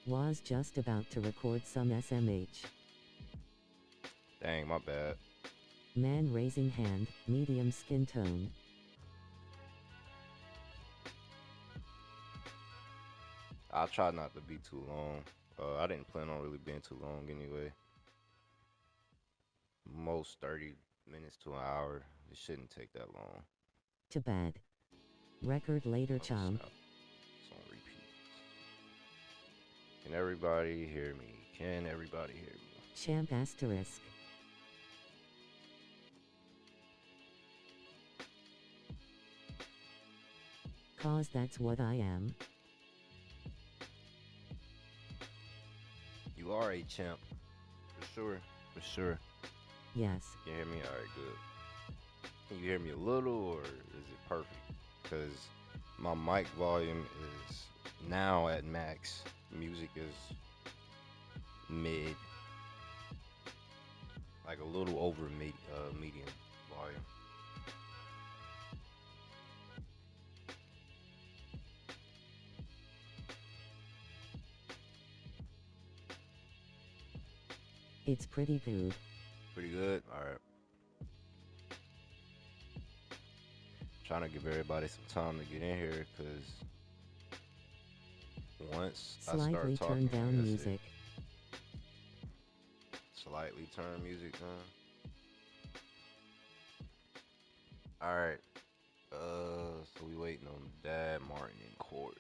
Was just about to record some SMH. Dang, my bad. Man raising hand, medium skin tone. I'll try not to be too long. I didn't plan on really being too long anyway. Most 30 minutes to an hour. It shouldn't take that long. To bed. Record later Oh, chomp. snap. It's on repeat. Can everybody hear me? Can everybody hear me? Champ asterisk. Cause that's what I am. You are a champ. For sure. For sure. Yes. Can you hear me? Alright, good. Can you hear me a little or is it perfect? Because my mic volume is now at max. Music is mid, like a little over medium volume. It's pretty good. Pretty good. All right. Trying to give everybody some time to get in here because once I start Slightly talking, turn down that's it. music. Slightly turn music down. All right. So we waiting on Dad, Martin, and Corey.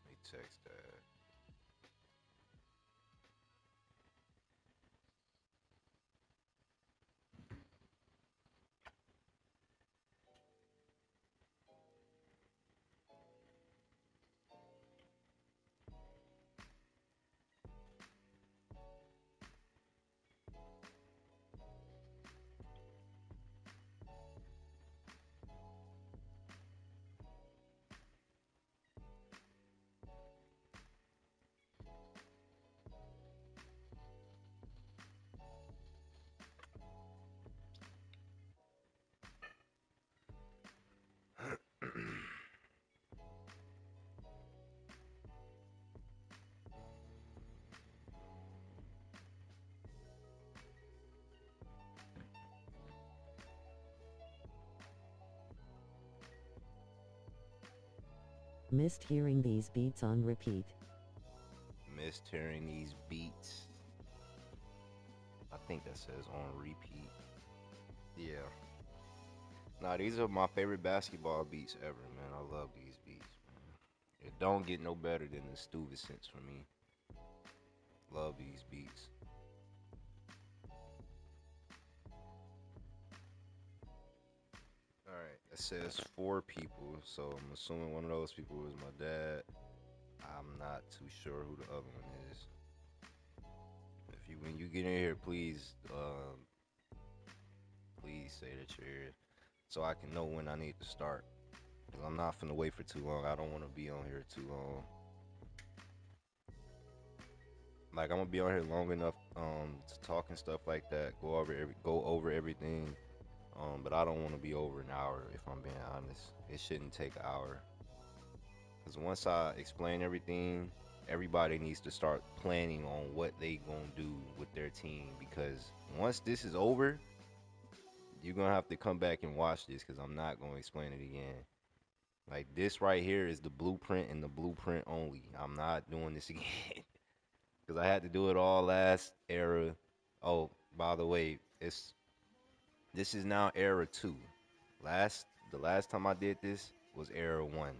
Let me text Dad. Missed hearing these beats on repeat. Missed hearing these beats. I think that says on repeat. Yeah. Nah, these are my favorite basketball beats ever, man. I love these beats, man. It don't get no better than the Stuyvesants for me. Love these beats. All right, it says four people, so I'm assuming one of those people is my dad. I'm not too sure who the other one is. If you when you get in here, please say that you're here, so I can know when I need to start. Cause I'm not finna wait for too long. I don't want to be on here too long. Like I'm gonna be on here long enough to talk and stuff like that. Go over everything. But I don't want to be over an hour if I'm being honest. It shouldn't take an hour. Cause once I explain everything, everybody needs to start planning on what they gonna do with their team. Because once this is over, you're gonna have to come back and watch this. Cause I'm not gonna explain it again. Like this right here is the blueprint and the blueprint only. I'm not doing this again. Because I had to do it all last era. Oh, by the way, this is now era two. The last time I did this was era one.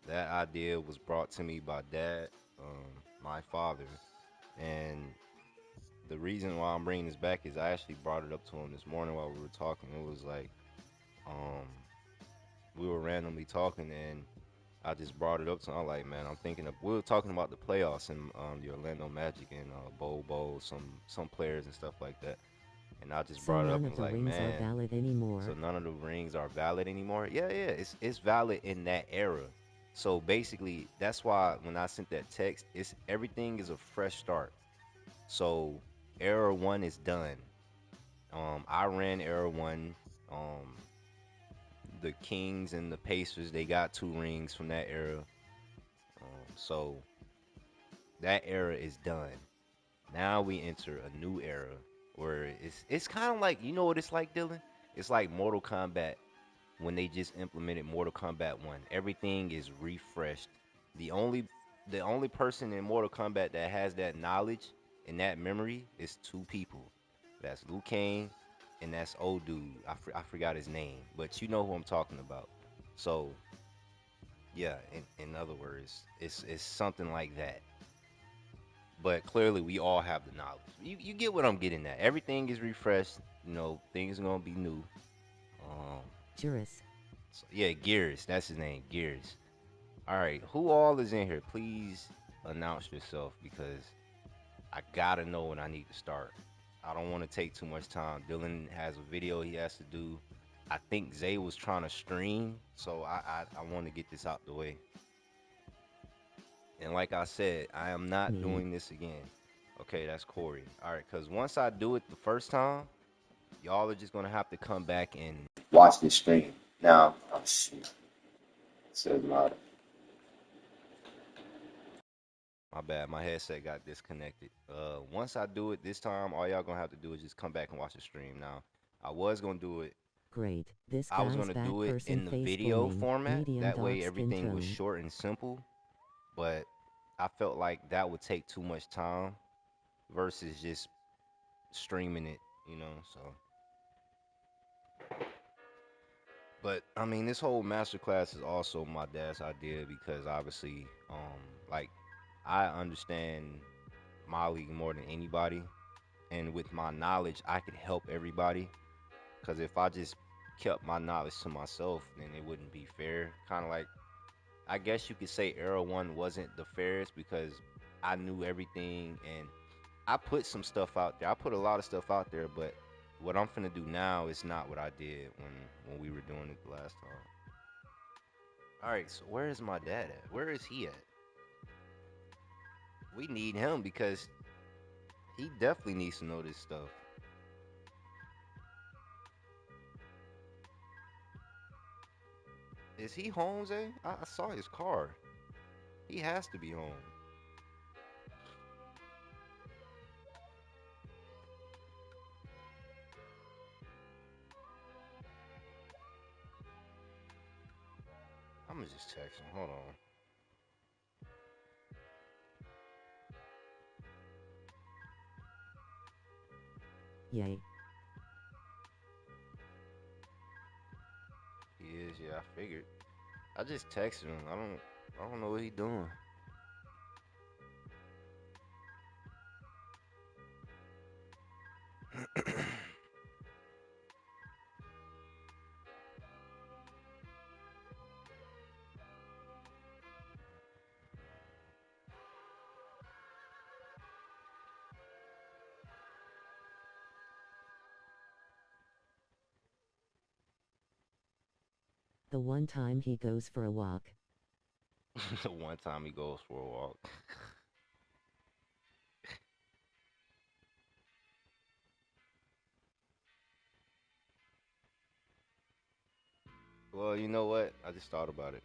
That idea was brought to me by dad, my father, and the reason why I'm bringing this back is I actually brought it up to him this morning while we were talking. It was like, um, we were randomly talking and I just brought it up to him. I'm like, man, I'm thinking of. We were talking about the playoffs and the Orlando Magic and Bobo, some players and stuff like that. And I just So brought it up none and of was the like, rings are man, valid so anymore. none of the rings are valid anymore. Yeah, it's valid in that era. So basically, that's why when I sent that text, it's everything is a fresh start. So era one is done. I ran era one. Um, the Kings and the Pacers, they got 2 rings from that era. So that era is done. Now we enter a new era where it's kind of like, you know what it's like, Dylan? It's like Mortal Kombat when they just implemented Mortal Kombat 1. Everything is refreshed. The only the only person in Mortal Kombat that has that knowledge and that memory is 2 people. That's Liu Kang and that's old dude. I forgot his name, but you know who I'm talking about. So yeah, in other words, it's something like that. But clearly, we all have the knowledge. You get what I'm getting at. Everything is refreshed. You know, things are gonna be new. Um, Juris. so yeah, Gears. That's his name, Gears. All right, who all is in here? Please announce yourself because I gotta know when I need to start. I don't want to take too much time. Dylan has a video he has to do. I think Zay was trying to stream, so I want to get this out the way. And like I said, I am not Me. doing this again. Okay, that's Corey. All right, because once I do it the first time, y'all are just gonna have to come back and watch this stream. Now, oh shit, it says my bad. My headset got disconnected. Once I do it this time, all y'all gonna have to do is just come back and watch the stream. Now, I was gonna do it. Great. This I was guy's gonna bad do it person in the face video bullying. format. Medium That dog way, skin everything was tone. short and simple. But I felt like that would take too much time versus just streaming it. You know, so. But I mean, this whole masterclass is also my dad's idea because obviously, like I understand Molly more than anybody, and with my knowledge, I could help everybody. Because if I just kept my knowledge to myself, then it wouldn't be fair. Kind of like, I guess you could say Era One wasn't the fairest because I knew everything and I put some stuff out there. I put a lot of stuff out there, but what I'm finna do now is not what I did when we were doing it the last time. All right, so where is my dad at? Where is he at? We need him because he definitely needs to know this stuff. Is he home, Zay? I saw his car. He has to be home. I'm gonna just text him. Hold on. Yay. He is, yeah, I figured. I just texted him. I don't know what he doing. The one time he goes for a walk. One time he goes for a walk. Well, you know what? I just thought about it.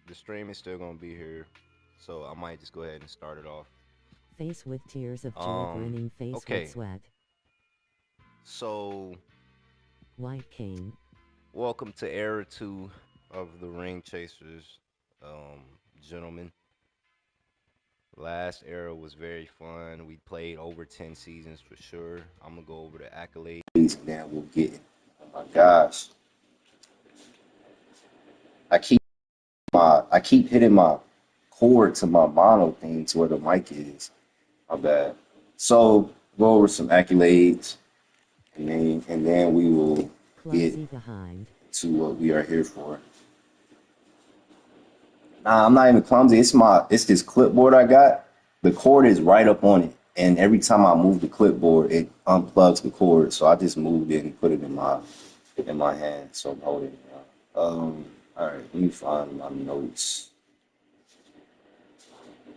The stream is still gonna be here, so I might just go ahead and start it off. Face with tears of joy, grinning face with Okay. sweat. So, White cane. welcome to Era 2 of the Ring Chasers, um, gentlemen. Last era was very fun. We played over 10 seasons for sure. I'm gonna go over the accolades and then we'll get. Oh my gosh. I keep hitting my cord to my mono thing to where the mic is. My bad. So go over some accolades and then we will get Clumsy behind. to what we are here for. Nah, I'm not even clumsy. It's this clipboard I got. The cord is right up on it. And every time I move the clipboard, it unplugs the cord. So I just moved it and put it in my hand. So I'm holding it now. All right, let me find my notes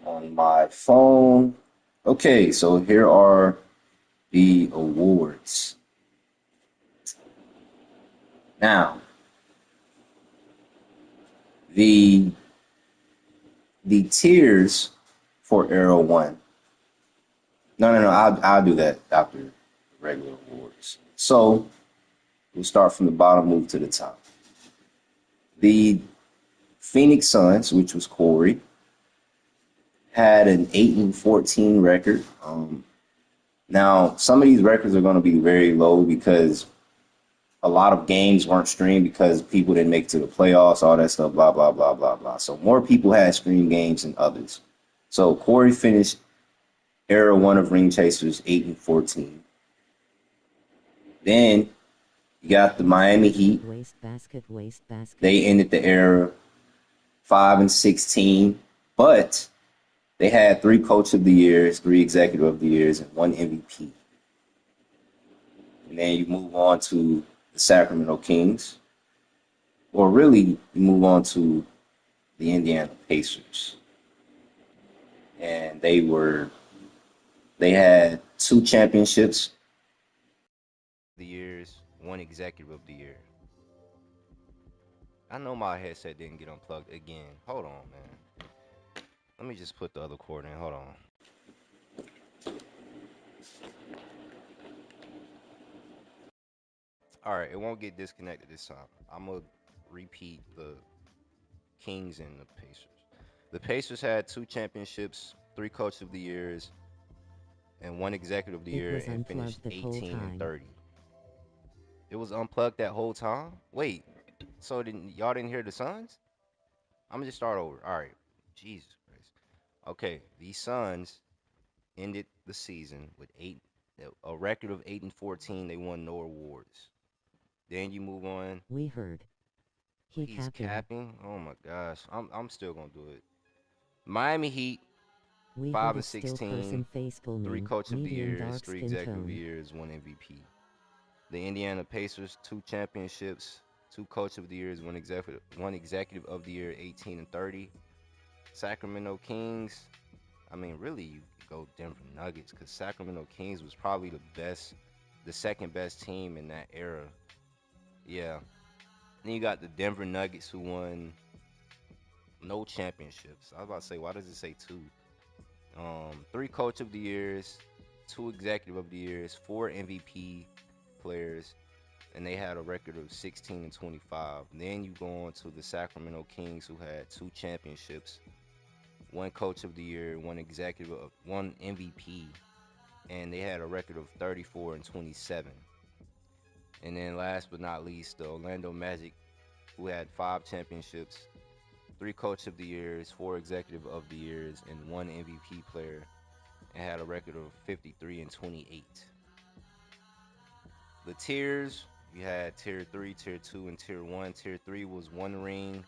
on my phone. Okay, so here are the awards. Now, The the tiers for Arrow One. No. I'll do that after the regular awards. So we'll start from the bottom, move to the top. The Phoenix Suns, which was Corey, had an 8-14 record. Now, some of these records are going to be very low because a lot of games weren't streamed because people didn't make it to the playoffs, all that stuff, blah, blah, blah, blah, blah. So more people had streamed games than others. So Corey finished era one of Ring Chasers 8-14. Then you got the Miami Heat. Waste basket. They ended the era 5-16, but they had 3 Coach of the Years, 3 Executive of the Years, and 1 MVP. And then you move on to the Sacramento Kings. Or really, you move on to the Indiana Pacers. And they had 2 championships. The years, 1 executive of the year. I know my headset didn't get unplugged again. Hold on, man. Let me just put the other cord in. Hold on. All right, it won't get disconnected this time. I'm gonna repeat the Kings and the Pacers. The Pacers had 2 championships, 3 Coach of the Years, and 1 Executive of the It Year, was and finished unplugged the whole 18 and time. 30. It was unplugged that whole time. Wait, so y'all didn't hear the Suns? I'm gonna just start over. All right, Jesus Christ. Okay, the Suns ended the season with a record of 8-14. They won no awards. Then you move on. We heard. He He's capping. capping. Oh my gosh, I'm still gonna do it. Miami Heat We five heard and it still sixteen, person face 3 booming, Coach of the medium Years, dark 3 skin Executive of the tone. Years, 1 MVP. The Indiana Pacers 2 championships, 2 Coach of the Years, 1 Executive of the Year, 18 and 30. Sacramento Kings. I mean, really, you could go Denver Nuggets because Sacramento Kings was probably the second best team in that era. Yeah. Then you got the Denver Nuggets who won no championships. I was about to say, why does it say 2? 3 Coach of the Years, 2 Executive of the Years, 4 MVP players, and they had a record of 16-25. Then you go on to the Sacramento Kings who had 2 championships, 1 Coach of the Year, 1 MVP, and they had a record of 34-27. And then last but not least, the Orlando Magic, who had 5 championships, 3 Coach of the Years, 4 Executive of the Years, and 1 MVP player, and had a record of 53-28. The tiers, you had Tier 3, Tier 2, and Tier 1. Tier 3 was 1 ring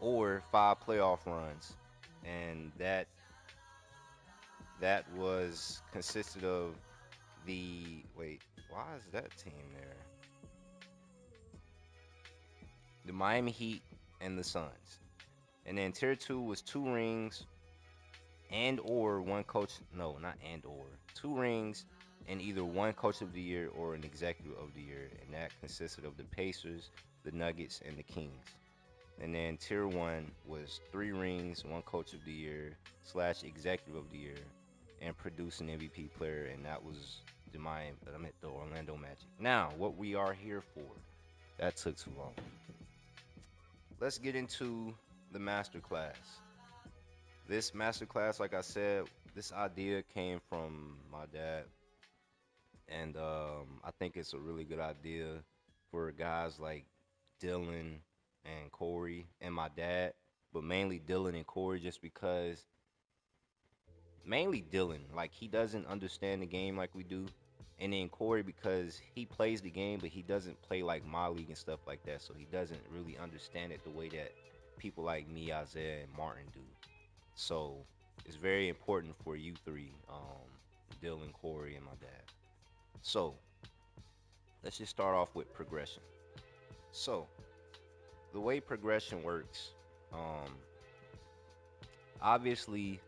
or 5 playoff runs, and that was consisted of the wait. Why is that team there? The Miami Heat and the Suns. And then Tier 2 was 2 rings and or 1 coach. No, not and or. 2 rings and either 1 Coach of the Year or an Executive of the Year, and that consisted of the Pacers, the Nuggets, and the Kings. And then Tier 1 was 3 rings, 1 Coach of the Year slash Executive of the Year, and produce an MVP player, and that was the Orlando Magic. Now, what we are here for. That took too long. Let's get into the masterclass. This masterclass, like I said, this idea came from my dad, and I think it's a really good idea for guys like Dylan and Corey and my dad, but mainly Dylan and Corey, just because mainly Dylan, like he doesn't understand the game like we do, and then Corey because he plays the game, but he doesn't play like my league and stuff like that, so he doesn't really understand it the way that people like me, Isaiah, and Martin do. So it's very important for you three, Dylan, Corey, and my dad. So let's just start off with progression. So the way progression works, um, obviously,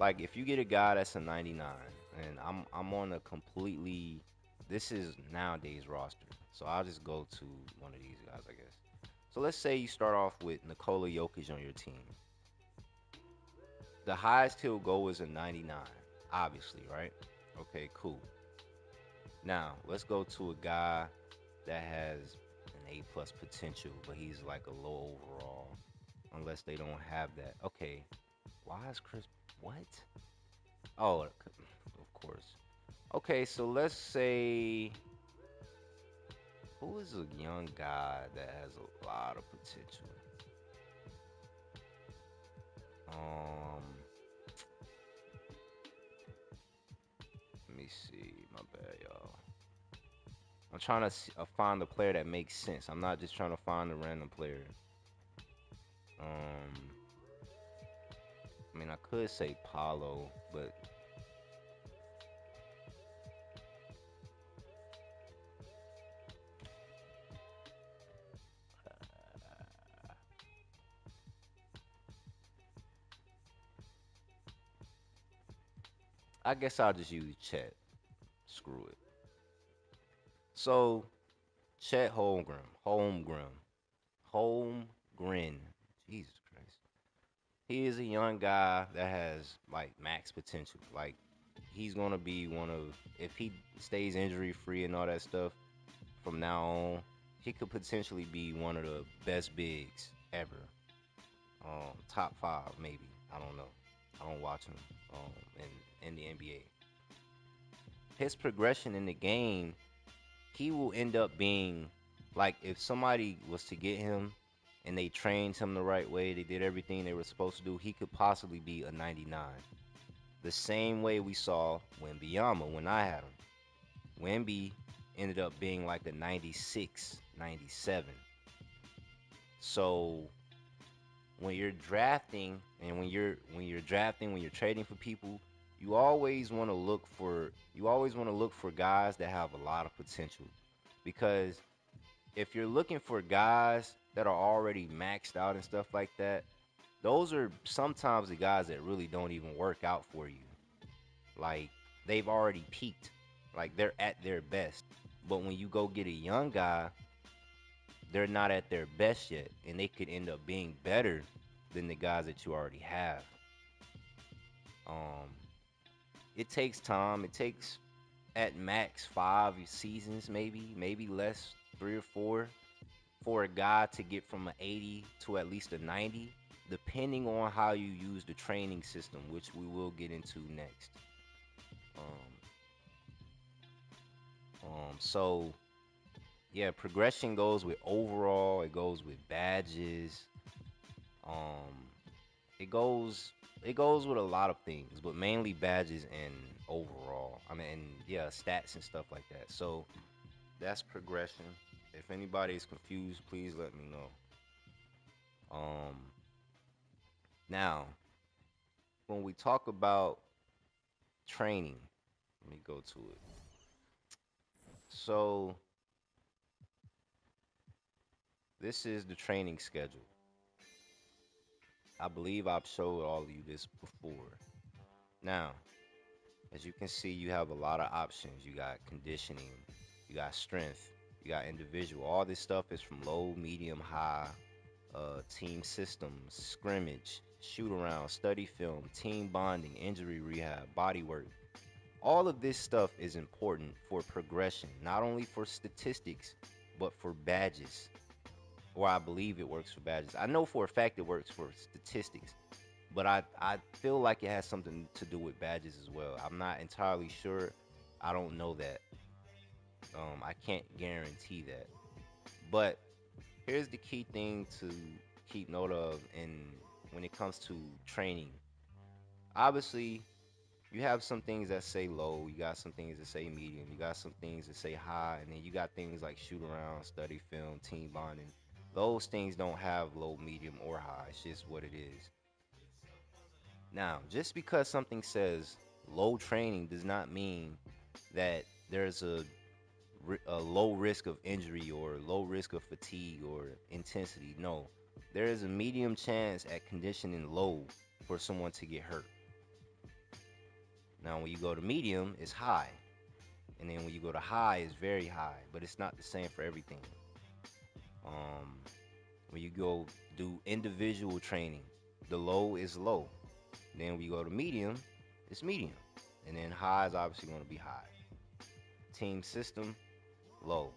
like if you get a guy that's a 99, and I'm on a completely, this is nowadays roster, so I'll just go to one of these guys, I guess. So let's say you start off with Nikola Jokic on your team. The highest he'll go is a 99, obviously, right? Okay, cool. Now let's go to a guy that has an A plus potential, but he's like a low overall, unless they don't have that. Okay, why is Chris? What? Oh, of course. Okay, so let's say who is a young guy that has a lot of potential? Um, Let me see. My bad, y'all. I'm trying to find the player that makes sense. I'm not just trying to find a random player. Um, I mean, I could say Paulo, but I guess I'll just use Chet. Screw it. So Chet Holmgren. Jesus Christ. He is a young guy that has like max potential. Like he's gonna be one of, if he stays injury free and all that stuff from now on, he could potentially be one of the best bigs ever. Top five maybe. I don't know. I don't watch him in the NBA. His progression in the game, he will end up being like, if somebody was to get him and they trained him the right way, they did everything they were supposed to do, he could possibly be a 99. The same way we saw Wembanyama when I had him. Wemby ended up being like a 96, 97. So when you're drafting and when you're trading for people, you always want to look for guys that have a lot of potential. Because if you're looking for guys that are already maxed out and stuff like that, those are sometimes the guys that really don't even work out for you. Like they've already peaked. Like they're at their best. But when you go get a young guy, they're not at their best yet, and they could end up being better than the guys that you already have. Um, it takes time. It takes at max 5 seasons, maybe less, 3 or 4, for a guy to get from an 80 to at least a 90, depending on how you use the training system, which we will get into next. Um, so yeah, progression goes with overall. It goes with badges. Um, it goes it goes with a lot of things, but mainly badges and overall. I mean, yeah, stats and stuff like that. So that's progression. If anybody is confused, please let me know. Um, Now when we talk about training, let me go to it. So this is the training schedule. I believe I've showed all of you this before. Now, as you can see, you have a lot of options. You got conditioning, you got strength, you got individual. All this stuff is from low, medium, high, team systems, scrimmage, shoot around, study film, team bonding, injury rehab, body work. All of this stuff is important for progression, not only for statistics, but for badges. Or I believe it works for badges. I know for a fact it works for statistics, but I feel like it has something to do with badges as well. I'm not entirely sure. I don't know that. I can't guarantee that. But here's the key thing to keep note of in when it comes to training. Obviously, you have some things that say low, you got some things that say medium, you got some things that say high, and then you got things like shoot around, study film, team bonding. Those things don't have low, medium, or high. It's just what it is. Now, just because something says low training does not mean that there's a low risk of injury or low risk of fatigue or intensity. No, there is a medium chance at conditioning low for someone to get hurt. Now, when you go to medium, it's high. And then when you go to high, it's very high. But it's not the same for everything. Um, When you go do individual training, the low is low. Then we go to medium, it's medium. And then high is obviously going to be high. Team system, low.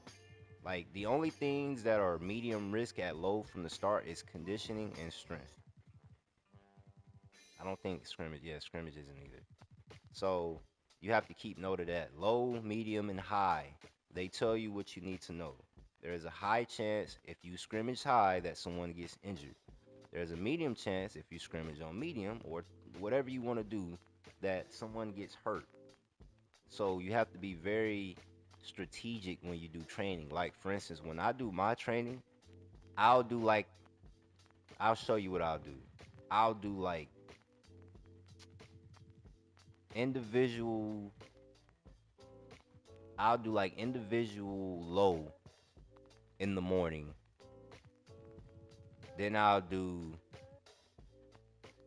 Like the only things that are medium risk at low from the start is conditioning and strength. I don't think scrimmage, yeah, scrimmage isn't either. So you have to keep note of that. Low, medium, and high. They tell you what you need to know. There is a high chance if you scrimmage high that someone gets injured. There's a medium chance if you scrimmage on medium or whatever you want to do that someone gets hurt. So you have to be very strategic when you do training. Like for instance, when I do my training, I'll do like I'll show you what I'll do. I'll do like individual I'll do like individual low in the morning. Then I'll do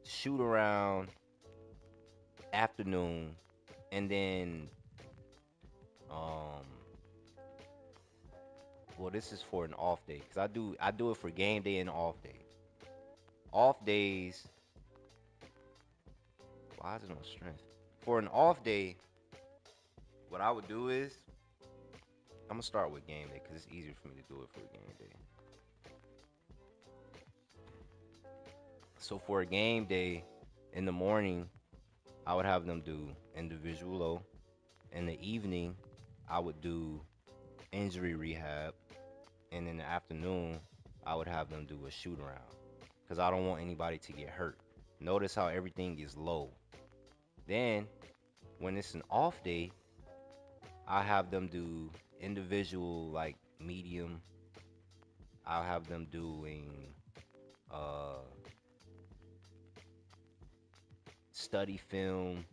shoot around afternoon and then um well this is for an off day cuz I do it for game day and off day. Off days, why is it on strength? For an off day, what I would do is I'm gonna start with game day because it's easier for me to do it for a game day. So for a game day in the morning, I would have them do individual low. In the evening, I would do injury rehab, and in the afternoon, I would have them do a shoot around because I don't want anybody to get hurt. Notice how everything is low. Then when it's an off day, I have them do individual like medium. I'll have them doing uh study film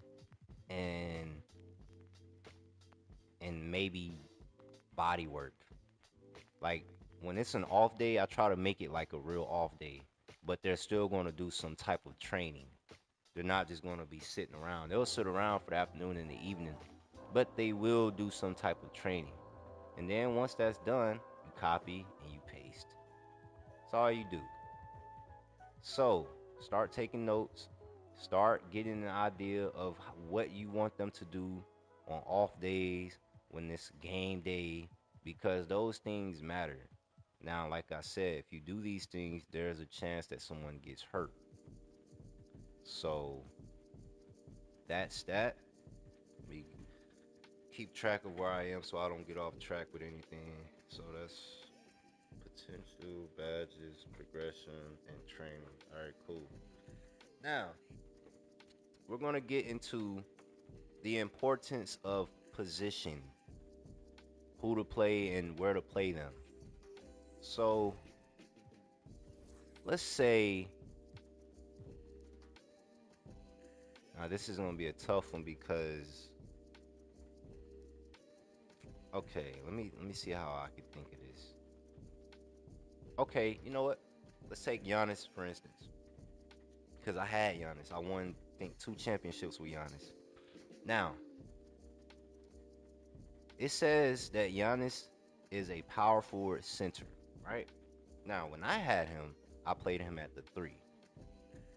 and maybe body work. Like when it's an off day, I try to make it like a real off day, but they're still going to do some type of training. They're not just going to be sitting around. They'll sit around for the afternoon and the evening, but they will do some type of training. And then once that's done, you copy and you paste. That's all you do. So start taking notes. Start getting an idea of what you want them to do on off days when it's game day because those things matter. Now, like I said, if you do these things, there's a chance that someone gets hurt. So that's that. Let me keep track of where I am so I don't get off track with anything. So that's potential, badges, progression, and training. All right, cool. Now, we're going to get into the importance of position, who to play and where to play them. So let's say now this is gonna be a tough one because okay, let me see how I can think of this. Okay, you know what? Let's take Giannis for instance, because I had Giannis. I won, I think, 2 championships with Giannis. Now it says that Giannis is a power forward center, right? Now when I had him, I played him at the three.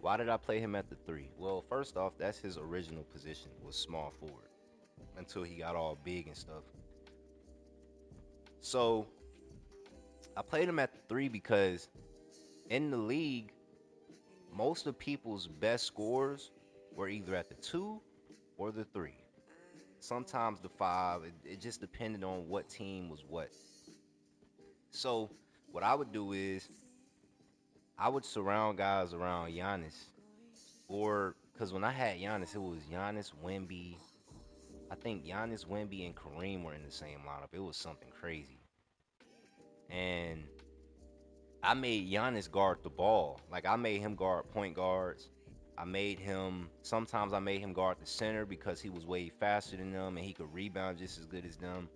Why did I play him at the three? Well, first off, that's his original position was small forward until he got all big and stuff. So I played him at the three because in the league, most of people's best scores were either at the two or the three. Sometimes the five. It just depended on what team was what. So what I would do is I would surround guys around Giannis, or because when I had Giannis, it was Giannis, Wemby. I think Giannis, Wemby, and Kareem were in the same lineup. It was something crazy. And I made Giannis guard the ball. Like I made him guard point guards. I made him guard the center because he was way faster than them and he could rebound just as good as them.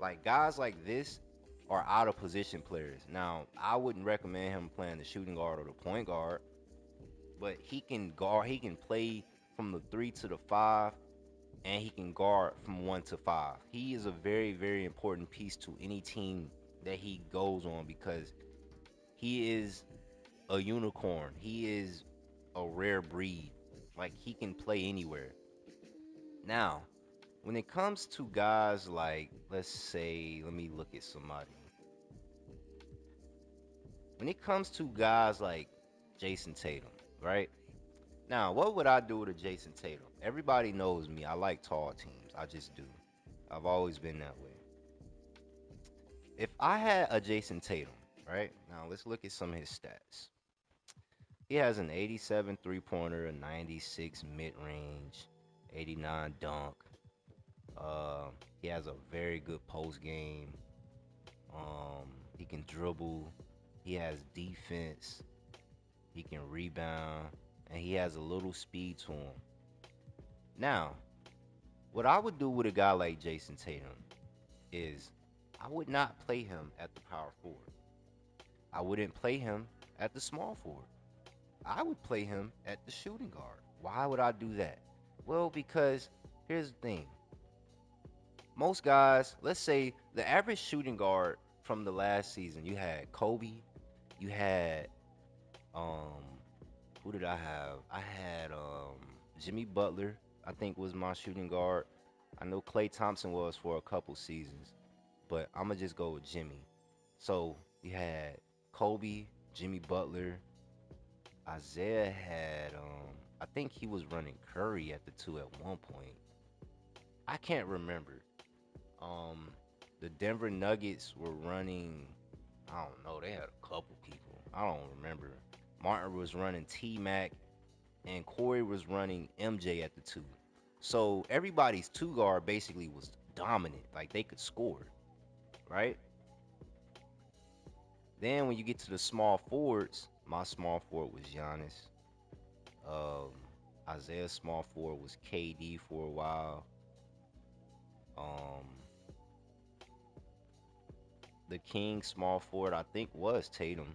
Like guys like this are out of position players. Now, I wouldn't recommend him playing the shooting guard or the point guard, but he can play from the 3 to the 5 and he can guard from 1 to 5. He is a very, very important piece to any team that he goes on because He is a unicorn. He is a rare breed. Like he can play anywhere. Now, when it comes to guys like, let's say, let me look at somebody. When it comes to guys like Jason Tatum, right? Now, what would I do with a Jason Tatum? Everybody knows me. I like tall teams. I just do. I've always been that way. If I had a Jason Tatum, right? Now, let's look at some of his stats. He has an 87 three-pointer, a 96 mid-range, 89 dunk. He has a very good post game. He can dribble. He has defense. He can rebound, and he has a little speed to him. Now, what I would do with a guy like Jason Tatum is I would not play him at the power forward. I wouldn't play him at the small forward. I would play him at the shooting guard. Why would I do that? Well, because here's the thing. Most guys, let's say the average shooting guard from the last season, you had Kobe, you had um who did I have? I had Jimmy Butler, I think was my shooting guard. I know Klay Thompson was for a couple seasons, but I'm gonna just go with Jimmy. So you had Kobe, Jimmy Butler, Isaiah had I think he was running Curry at the two at one point. I can't remember. Um the Denver Nuggets were running, I don't know, they had a couple people. I don't remember. Martin was running T Mac and Corey was running MJ at the two. So everybody's two guard basically was dominant. Like they could score, right? Then when you get to the small forwards, my small forward was Giannis. Um, Isaiah's small forward was KD for a while. Um, the King small forward I think was Tatum.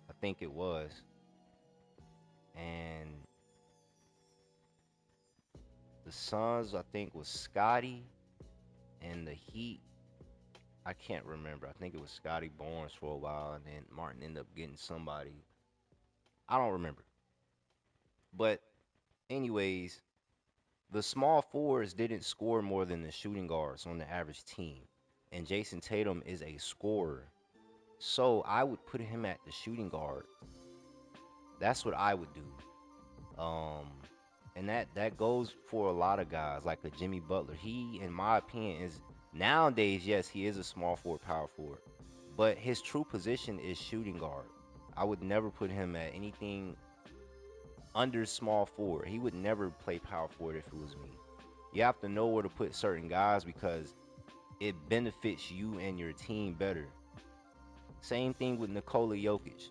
I think it was. And the Suns I think was Scotty. And the Heat I can't remember. I think it was Scotty Barnes for a while, and then Martin ended up getting somebody. I don't remember. But anyways, the small forwards didn't score more than the shooting guards on the average team. And Jason Tatum is a scorer. So I would put him at the shooting guard. That's what I would do. Um and that goes for a lot of guys like a Jimmy Butler. He, in my opinion, is nowadays, yes, he is a small forward, power forward. But his true position is shooting guard. I would never put him at anything under small forward. He would never play power forward if it was me. You have to know where to put certain guys because it benefits you and your team better. Same thing with Nikola Jokic.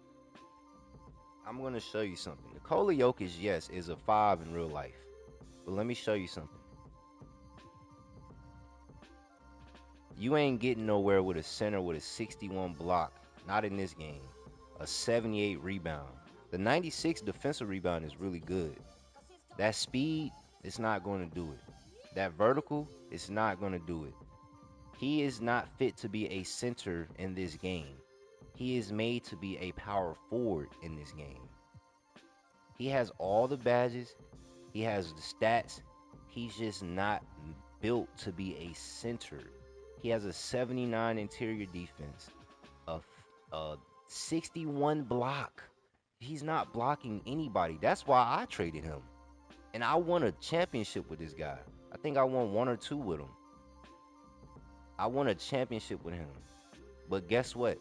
I'm gonna show you something. Nikola Jokic, yes, is a five in real life. But let me show you something. You ain't getting nowhere with a center with a 61 block. Not in this game. A 78 rebound. The 96 defensive rebound is really good. That speed, it's not going to do it. That vertical, it's not going to do it. He is not fit to be a center in this game. He is made to be a power forward in this game. He has all the badges, he has the stats. He's just not built to be a center. He has a 79 interior defense, a 61 block. He's not blocking anybody. That's why I traded him. And I won a championship with this guy. I think I won one or two with him. I won a championship with him. But guess what?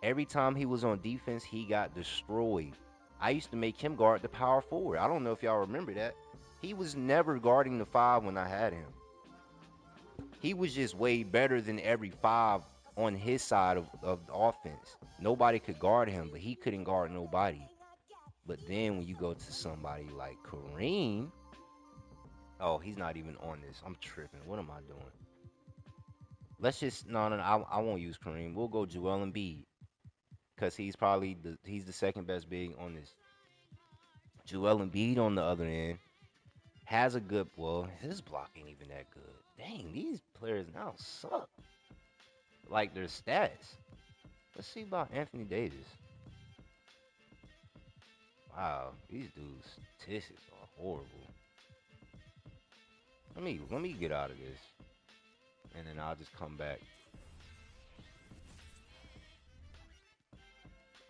Every time he was on defense, he got destroyed. I used to make him guard the power forward. I don't know if y'all remember that. He was never guarding the five when I had him. He was just way better than every five on his side of the offense. Nobody could guard him, but he couldn't guard nobody. But then when you go to somebody like Kareem, oh, he's not even on this. I'm tripping. What am I doing? Let's just no. I won't use Kareem. We'll go Joel Embiid because he's probably he's the second best big on this. Joel Embiid on the other end has a good. Well, his block ain't even that good. Dang, these players now suck. Like their stats. Let's see about Anthony Davis. Wow, these dudes' statistics are horrible. Let me get out of this, and then I'll just come back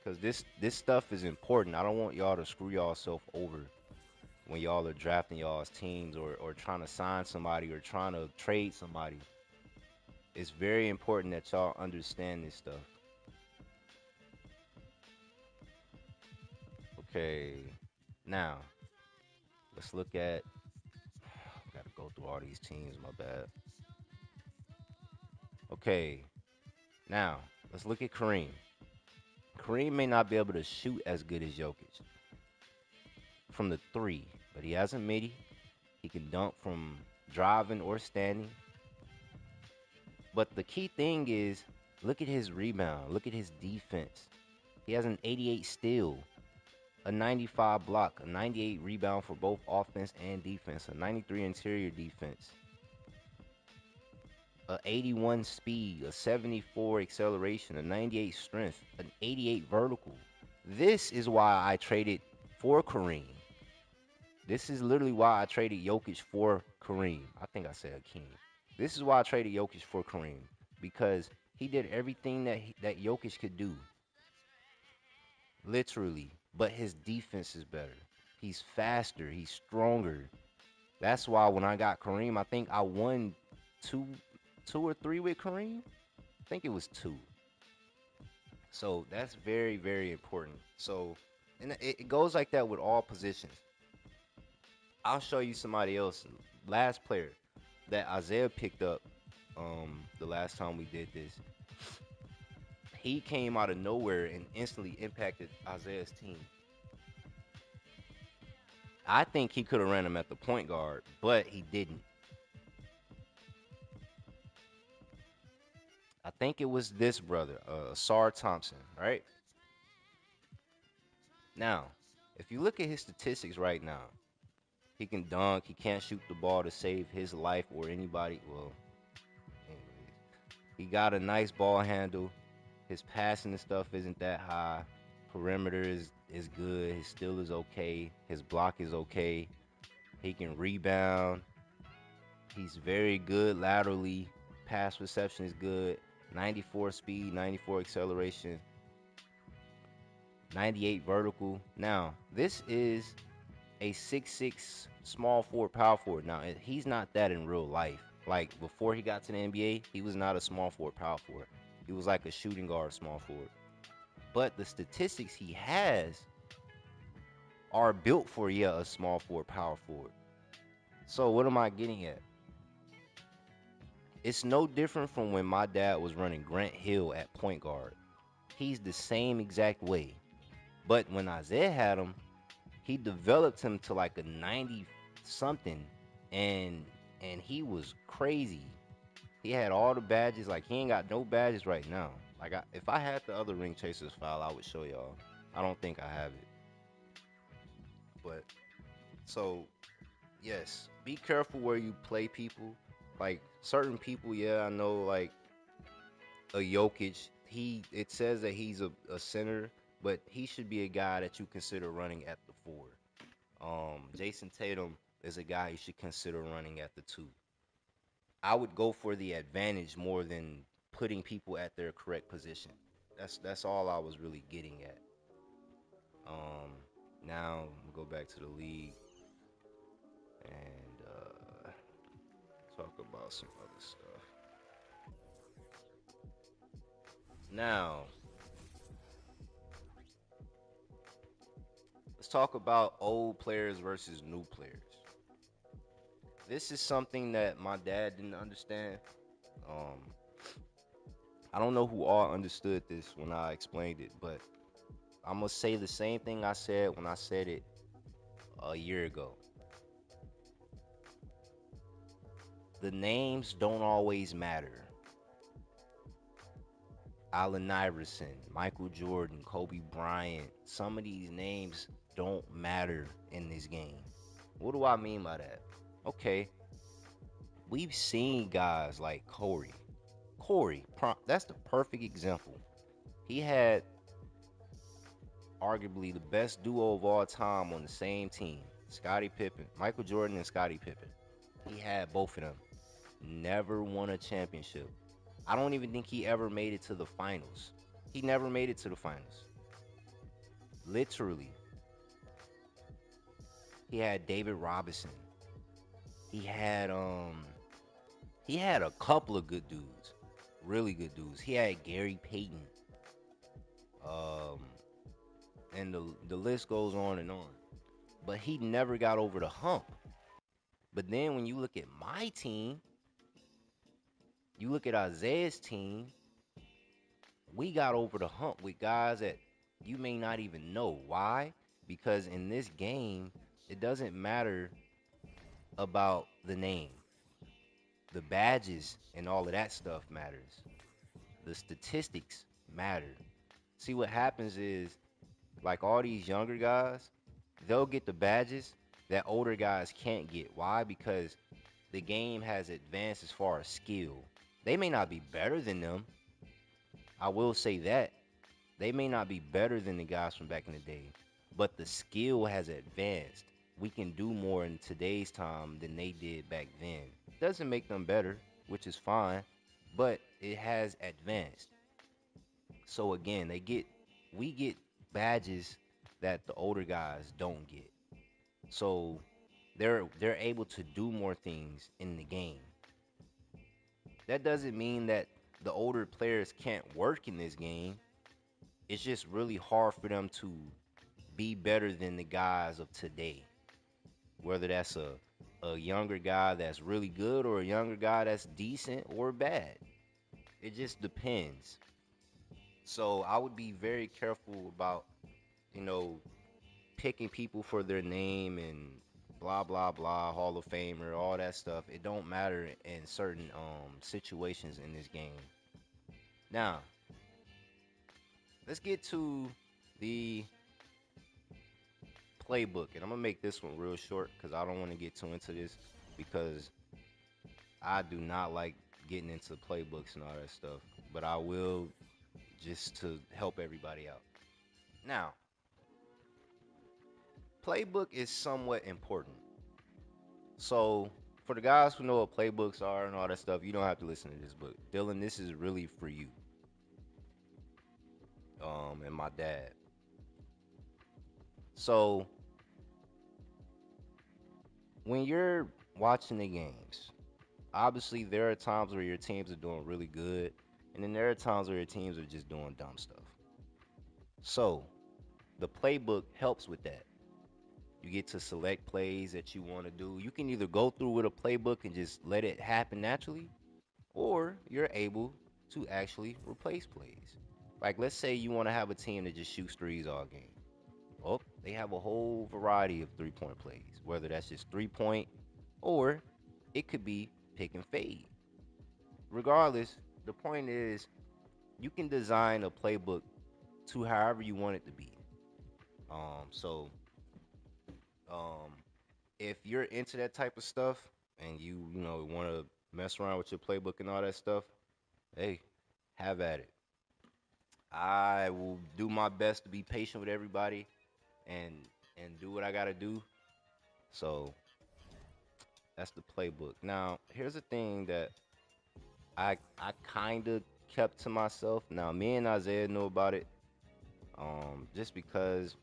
because this stuff is important. I don't want y'all to screw y'all self over when y'all are drafting y'all's teams or trying to sign somebody or trying to trade somebody. It's very important that y'all understand this stuff. Okay, now let's look at. Gotta go through all these teams. My bad. Okay, now let's look at Kareem. Kareem may not be able to shoot as good as Jokic from the three, but he has a midi. He can dunk from driving or standing. But the key thing is look at his rebound, look at his defense. He has an 88 steal, a 95 block, a 98 rebound for both offense and defense, a 93 interior defense, a 81 speed, a 74 acceleration, a 98 strength, an 88 vertical. This is why I traded for Kareem. This is literally why I traded Jokic for Kareem. I think I said Hakeem. This is why I traded Jokic for Kareem because he did everything that Jokic could do, literally. But his defense is better. He's faster. He's stronger. That's why when I got Kareem, I think I won two, two or three with Kareem. I think it was two. So that's very, very important. So, and it goes like that with all positions. I'll show you somebody else. Last player that Isaiah picked up the last time we did this. He came out of nowhere and instantly impacted Isaiah's team. I think he could have ran him at the point guard, but he didn't. I think it was this brother, Sar Thompson, right? Now, if you look at his statistics right now, he can dunk, he can't shoot the ball to save his life or anybody. Well, anyways, he got a nice ball handle. His passing and stuff isn't that high. Perimeter is good. His steal is okay. His block is okay. He can rebound. He's very good laterally. Pass reception is good. 94 speed, 94 acceleration, 98 vertical. Now, this is a 6'6" small forward, power forward. Now, he's not that in real life. Like before he got to the NBA, he was not a small forward, power forward. He was like a shooting guard, small forward. But the statistics he has are built for, yeah, a small forward, power forward. So what am I getting at? It's no different from when my dad was running Grant Hill at point guard. He's the same exact way. But when Isaiah had him, he developed him to like a 90 something, and he was crazy. He had all the badges. Like he ain't got no badges right now. Like if I had the other Ring Chasers file, I would show y'all. I don't think I have it. But so yes, be careful where you play people. Like certain people, yeah, I know. Like a Jokic, it says that he's a center, but he should be a guy that you consider running at the four. Jason Tatum is a guy you should consider running at the two. I would go for the advantage more than putting people at their correct position. That's all I was really getting at. Um, Now we'll go back to the league and talk about some other stuff. Now let's talk about old players versus new players. This is something that my dad didn't understand. Um, I don't know who all understood this when I explained it, but I'm gonna say the same thing I said when I said it a year ago. The names don't always matter. Allen Iverson, Michael Jordan, Kobe Bryant, some of these names don't matter in this game. What do I mean by that? Okay, we've seen guys like Corey. That's the perfect example. He had arguably the best duo of all time on the same team. Scottie Pippen, Michael Jordan and Scottie Pippen. He had both of them. Never won a championship. I don't even think he ever made it to the finals. He never made it to the finals. Literally. He had David Robinson. He had he had a couple of good dudes. Really good dudes. He had Gary Payton. Um and the list goes on and on. But he never got over the hump. But then when you look at my team, you look at Isaiah's team, we got over the hump with guys that you may not even know. Why? Because in this game, it doesn't matter about the name. The badges and all of that stuff matters. The statistics matter. See, what happens is, like all these younger guys, they'll get the badges that older guys can't get. Why? Because the game has advanced as far as skill. They may not be better than them. I will say that. They may not be better than the guys from back in the day, but the skill has advanced. We can do more in today's time than they did back then. Doesn't make them better, which is fine, but it has advanced. So again, we get badges that the older guys don't get. So they're able to do more things in the game. That doesn't mean that the older players can't work in this game. It's just really hard for them to be better than the guys of today. Whether that's a younger guy that's really good or a younger guy that's decent or bad. It just depends. So I would be very careful about, you know, picking people for their name and blah blah blah, Hall of Famer, all that stuff. It don't matter in certain situations in this game. Now, let's get to the playbook, and I'm gonna make this one real short because I don't want to get too into this because I do not like getting into playbooks and all that stuff. But I will just to help everybody out. Now, playbook is somewhat important. So for the guys who know what playbooks are and all that stuff, you don't have to listen to this book. Dylan, this is really for you. And my dad. So when you're watching the games, obviously there are times where your teams are doing really good, and then there are times where your teams are just doing dumb stuff. So the playbook helps with that. You get to select plays that you want to do. You can either go through with a playbook and just let it happen naturally, or you're able to actually replace plays. Like, let's say you want to have a team that just shoots threes all game. Oh, they have a whole variety of 3 point plays, whether that's just 3 point or it could be pick and fade. Regardless, the point is you can design a playbook to however you want it to be. So um, if you're into that type of stuff and you know want to mess around with your playbook and all that stuff, hey, have at it. I will do my best to be patient with everybody and do what I gotta do. So that's the playbook. Now, here's the thing that I kind of kept to myself. Now, me and Isaiah know about it. Just because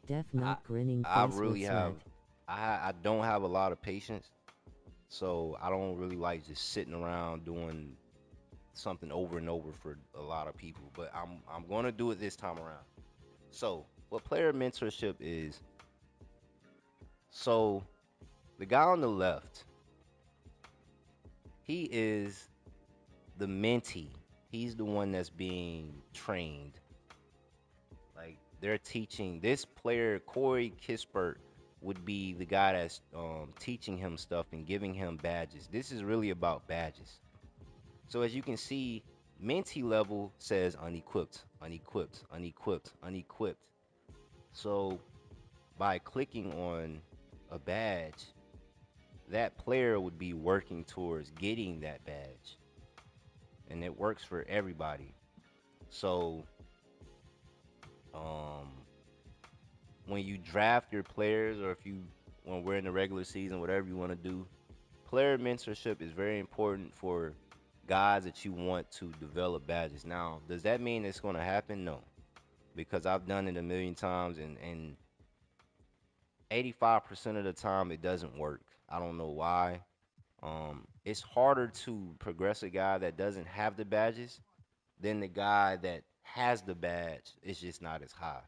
Deaf I not grinning I face with really have sweat. I don't have a lot of patience, so I don't really like just sitting around doing something over and over for a lot of people. But I'm gonna do it this time around. So, what player mentorship is? So, the guy on the left, he is the mentee. He's the one that's being trained. Like they're teaching this player, Corey Kispert, would be the guy that's teaching him stuff and giving him badges. This is really about badges. So as you can see, mentee level says unequipped, unequipped, unequipped, unequipped. So by clicking on a badge, that player would be working towards getting that badge. And it works for everybody. So Um, when you draft your players, or if you when we're in the regular season, whatever you want to do, player mentorship is very important for guys that you want to develop badges. Now, does that mean it's going to happen? No, because I've done it a million times, and 85% of the time it doesn't work. I don't know why. It's harder to progress a guy that doesn't have the badges than the guy that has the badge. It's just not as high.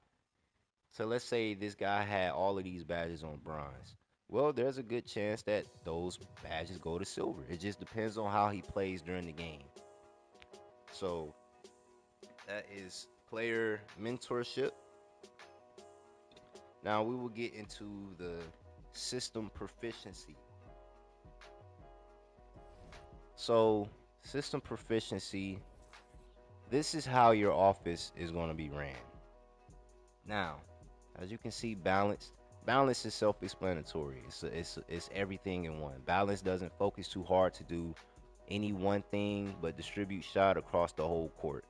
So let's say this guy had all of these badges on bronze. Well, there's a good chance that those badges go to silver. It just depends on how he plays during the game. So that is player mentorship. Now we will get into the system proficiency. So, system proficiency, this is how your office is going to be ran. Now, as you can see, balance is self-explanatory. It's everything in one. Balance doesn't focus too hard to do any one thing, but distribute shot across the whole court.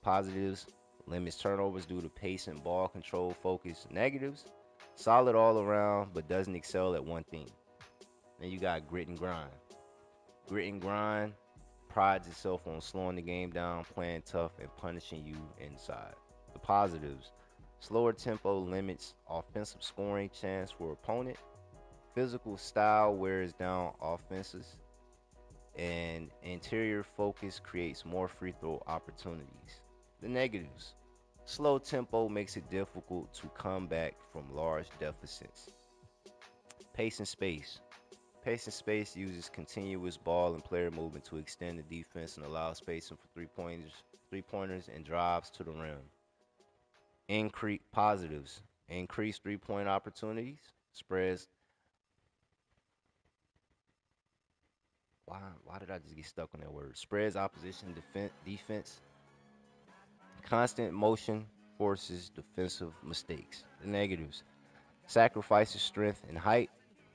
Positives, limits turnovers due to pace and ball control focus. Negatives, solid all around, but doesn't excel at one thing. Then you got grit and grind. Grit and grind prides itself on slowing the game down, playing tough, and punishing you inside. The positives: slower tempo limits offensive scoring chance for opponent. Physical style wears down offenses, and interior focus creates more free throw opportunities. The negatives: slow tempo makes it difficult to come back from large deficits. Pace and space. Pace and space uses continuous ball and player movement to extend the defense and allow spacing for three pointers, and drives to the rim. Increase positives: increased 3-point opportunities, spreads. Why did I just get stuck on that word? Spreads opposition defense. Constant motion forces defensive mistakes. The negatives: sacrifices strength and height.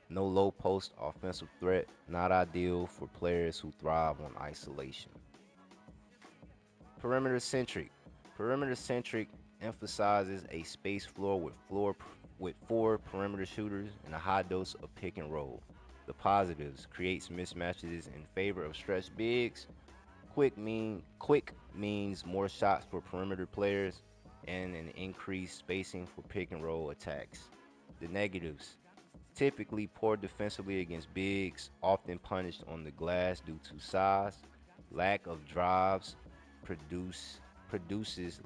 No low post offensive threat. Not ideal for players who thrive on isolation. Perimeter centric. Perimeter centric emphasizes a space floor with four perimeter shooters and a high dose of pick and roll. The positives: creates mismatches in favor of stretch bigs. Quick means more shots for perimeter players and an increased spacing for pick and roll attacks. The negatives: typically poor defensively against bigs, often punished on the glass due to size. Lack of drives produce produces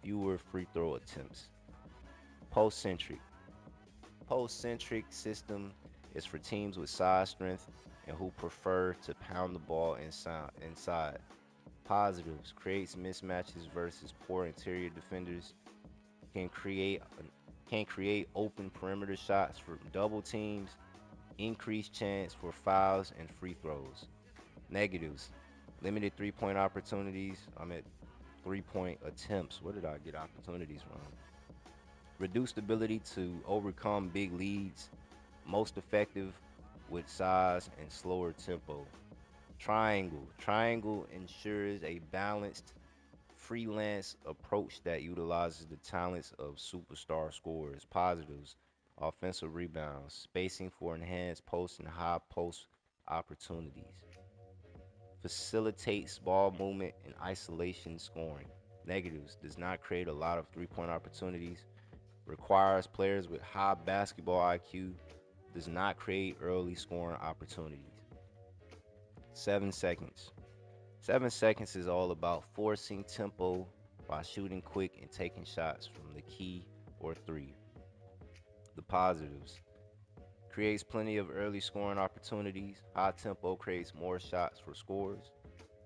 fewer free throw attempts. Post-centric. Post-centric system is for teams with size strength and who prefer to pound the ball inside. Positives: creates mismatches versus poor interior defenders, can create can create open perimeter shots for double teams, increased chance for fouls and free throws. Negatives: limited 3-point opportunities. I'm at 3-point attempts. Where did I get opportunities from? Reduced ability to overcome big leads. Most effective with size and slower tempo. Triangle. Triangle ensures a balanced freelance approach that utilizes the talents of superstar scorers. Positives: offensive rebounds, spacing for enhanced post and high post opportunities. Facilitates ball movement and isolation scoring. Negatives: does not create a lot of 3-point opportunities. Requires players with high basketball IQ. Does not create early scoring opportunities. 7 seconds. 7 seconds is all about forcing tempo by shooting quick and taking shots from the key or three. The positives: creates plenty of early scoring opportunities. High tempo creates more shots for scores.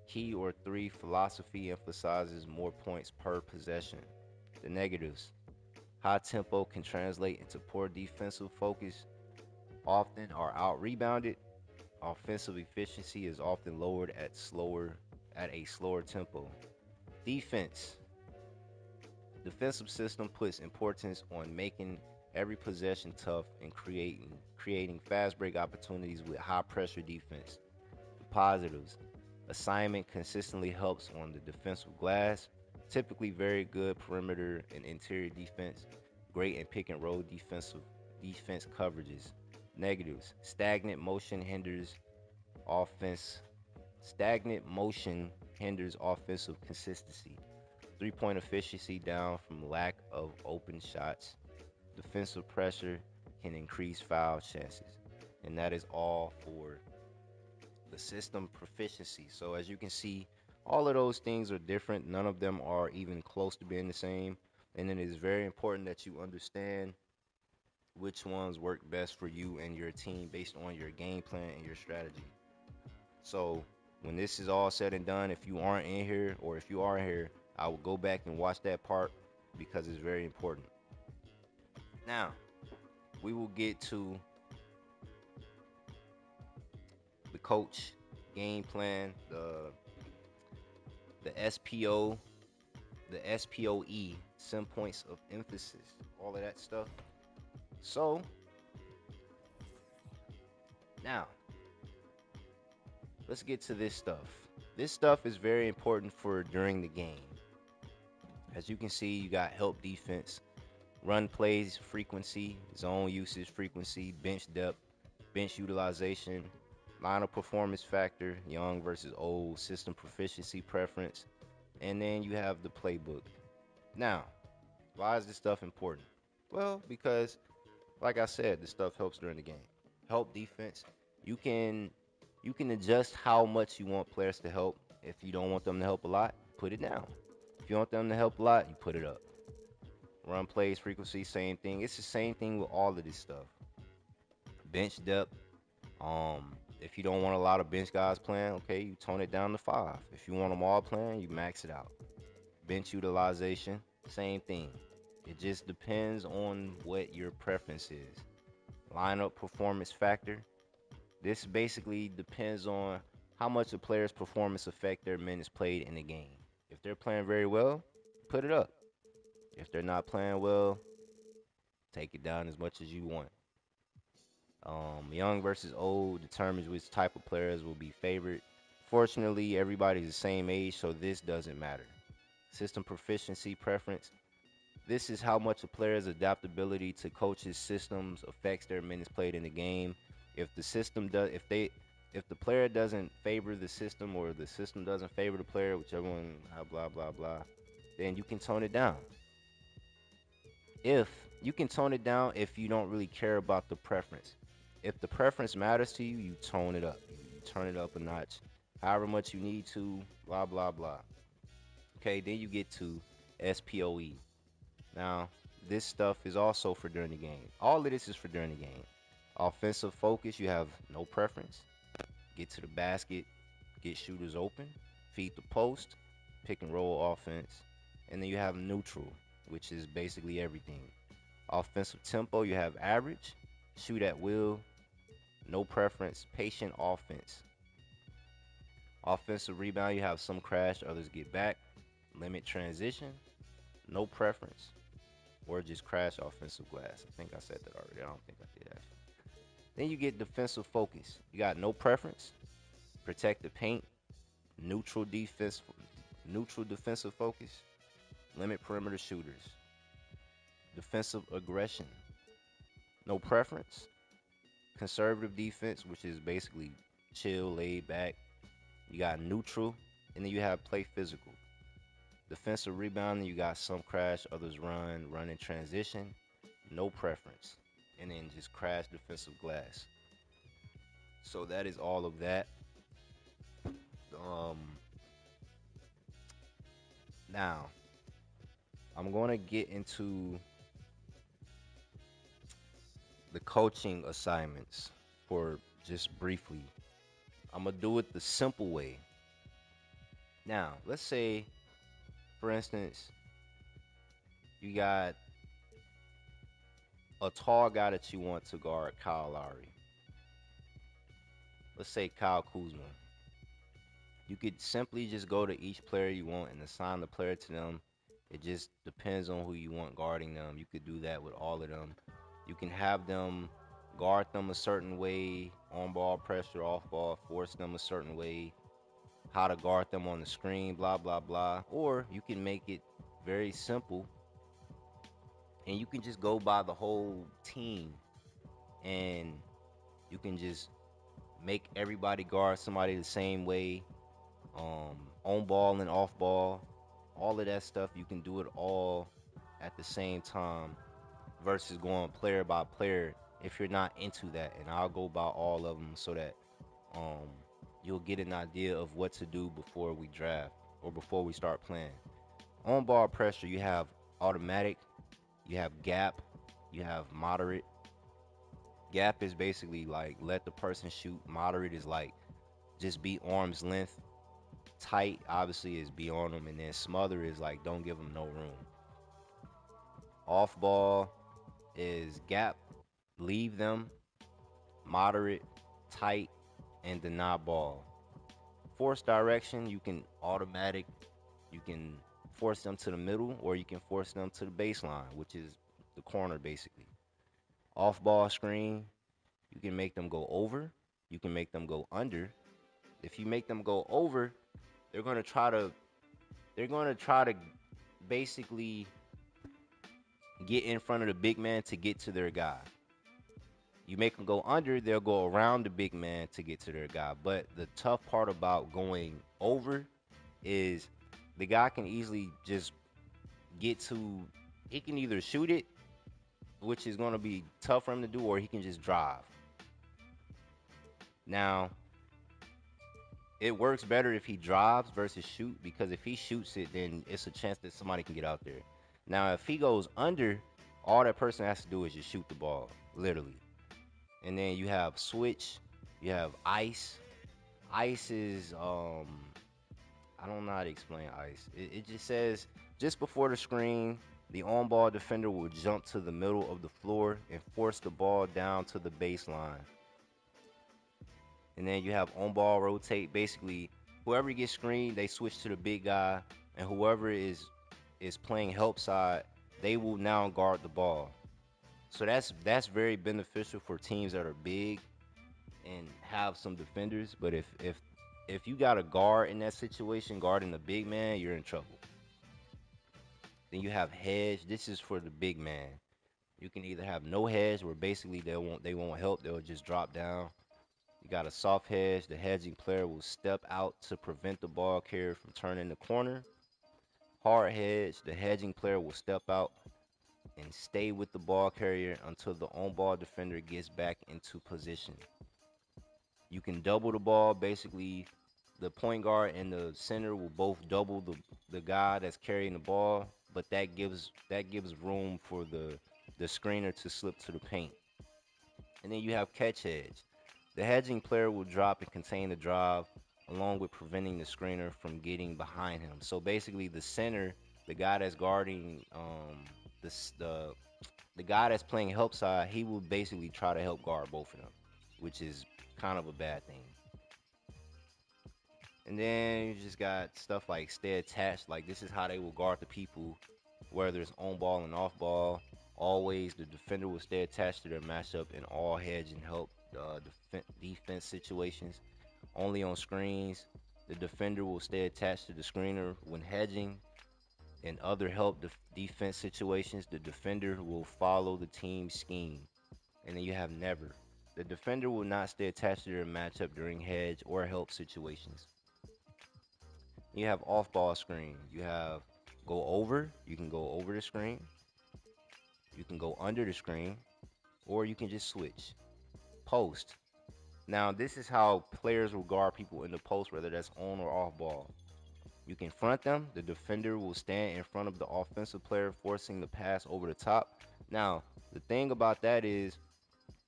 Key or three philosophy emphasizes more points per possession. The negatives: high tempo can translate into poor defensive focus, often are out rebounded. Offensive efficiency is often lowered at a slower tempo. Defense. Defensive system puts importance on making every possession tough and creating fast break opportunities with high pressure defense. The positives: assignment consistently helps on the defensive glass. Typically very good perimeter and interior defense, great in pick and roll defense coverages. Negatives: stagnant motion hinders offense. Stagnant motion hinders offensive consistency. Three-point efficiency down from lack of open shots. Defensive pressure can increase foul chances. And that is all for the system proficiency. So as you can see, all of those things are different. None of them are even close to being the same. And it is very important that you understand which ones work best for you and your team based on your game plan and your strategy. So when this is all said and done, if you aren't in here or if you are here, I will go back and watch that part because it's very important. Now, we will get to the coach, game plan, the SPO, the SPOE, some points of emphasis, all of that stuff. So now let's get to this stuff. This stuff is very important for during the game. As you can see, you got help defense, run plays frequency, zone usage frequency, bench depth, bench utilization, lineup performance factor, young versus old, system proficiency preference, and then you have the playbook. Now, why is this stuff important? Well, because like I said, this stuff helps during the game. Help defense. You can you can adjust how much you want players to help. If you don't want them to help a lot, put it down. If you want them to help a lot, you put it up. Run plays, frequency, same thing. It's the same thing with all of this stuff. Bench depth. If you don't want a lot of bench guys playing, okay, you tone it down to 5. If you want them all playing, you max it out. Bench utilization, same thing. It just depends on what your preference is. Lineup performance factor. This basically depends on how much a player's performance affect their minutes played in the game. If they're playing very well, put it up. If they're not playing well, take it down as much as you want. Young versus old determines which type of players will be favored. Fortunately, everybody's the same age, so this doesn't matter. System proficiency preference. This is how much a player's adaptability to coaches' systems affects their minutes played in the game. If the system does, if the player doesn't favor the system or the system doesn't favor the player, whichever one, blah blah blah, then you can tone it down. If you can tone it down if you don't really care about the preference. If the preference matters to you, you tone it up. You turn it up a notch, however much you need to. Blah blah blah. Okay, then you get to SPOE. Now, this stuff is also for during the game. All of this is for during the game. Offensive focus, you have no preference. Get to the basket, get shooters open, feed the post, pick and roll offense. And then you have neutral, which is basically everything. Offensive tempo, you have average, shoot at will, no preference, patient offense. Offensive rebound, you have some crash, others get back, limit transition, no preference, or just crash offensive glass. I think I said that already. I don't think I did actually. Then you get defensive focus. You got no preference, protect the paint, neutral defense, neutral defensive focus, limit perimeter shooters, defensive aggression, no preference, conservative defense, which is basically chill, laid back. You got neutral, and then you have play physical. Defensive rebounding, you got some crash, others run in transition, no preference, and then just crash defensive glass. So that is all of that. Um, Now I'm going to get into the coaching assignments for just briefly. I'm gonna do it the simple way. Now, let's say, for instance, you got a tall guy that you want to guard Kyle Lowry. Let's say Kyle Kuzma. You could simply just go to each player you want and assign the player to them. It just depends on who you want guarding them. You could do that with all of them. You can have them guard them a certain way, on ball pressure, off ball, force them a certain way. how to guard them on the screen, blah blah blah. Or you can make it very simple and you can just go by the whole team and you can just make everybody guard somebody the same way, on ball and off ball, all of that stuff. You can do it all at the same time versus going player by player if you're not into that. And I'll go by all of them so that um, you'll get an idea of what to do before we draft or before we start playing. On ball pressure, you have automatic, you have gap, you have moderate. Gap is basically like let the person shoot. Moderate is like just be arm's length. Tight obviously is be on them, and then smother is like don't give them no room. Off ball is gap, leave them. Moderate, tight, and deny ball. Force direction, you can automatic, you can force them to the middle, or you can force them to the baseline, which is the corner basically. Off ball screen, you can make them go over, you can make them go under. If you make them go over, they're gonna try to they're gonna try to basically get in front of the big man to get to their guy. You make them go under, they'll go around the big man to get to their guy. But the tough part about going over is the guy can easily just get to, he can either shoot it, which is going to be tough for him to do, or he can just drive. Now, it works better if he drives versus shoot, because if he shoots it, then it's a chance that somebody can get out there. Now, if he goes under, all that person has to do is just shoot the ball, literally. And then you have switch, you have ice. Ice is I don't know how to explain ice. It just says just before the screen, the on-ball defender will jump to the middle of the floor and force the ball down to the baseline. And then you have on-ball rotate. Basically, whoever gets screened, they switch to the big guy, and whoever is playing help side, they will now guard the ball. So that's very beneficial for teams that are big and have some defenders. But if you got a guard in that situation, guarding the big man, you're in trouble. Then you have hedge. This is for the big man. You can either have no hedge, where basically they won't help. They'll just drop down. You got a soft hedge. The hedging player will step out to prevent the ball carrier from turning the corner. Hard hedge. The hedging player will step out and stay with the ball carrier until the on-ball defender gets back into position. You can double the ball. Basically, the point guard and the center will both double the guy that's carrying the ball, but that gives room for the screener to slip to the paint. And then you have catch hedge. The hedging player will drop and contain the drive, along with preventing the screener from getting behind him. So basically, the center, the guy that's guarding the the guy that's playing help side, he will basically try to help guard both of them, which is kind of a bad thing. And then you just got stuff like stay attached. Like this is how they will guard the people, whether it's on ball and off ball. Always the defender will stay attached to their matchup in all hedge and help defense situations. Only on screens, the defender will stay attached to the screener when hedging. In other help defense situations, the defender will follow the team's scheme. And then you have never. The defender will not stay attached to their matchup during hedge or help situations. You have off ball screen. You have go over. You can go over the screen. You can go under the screen. Or you can just switch. Post. Now, this is how players will guard people in the post, whether that's on or off ball. You can front them. The defender will stand in front of the offensive player, forcing the pass over the top. Now, the thing about that is,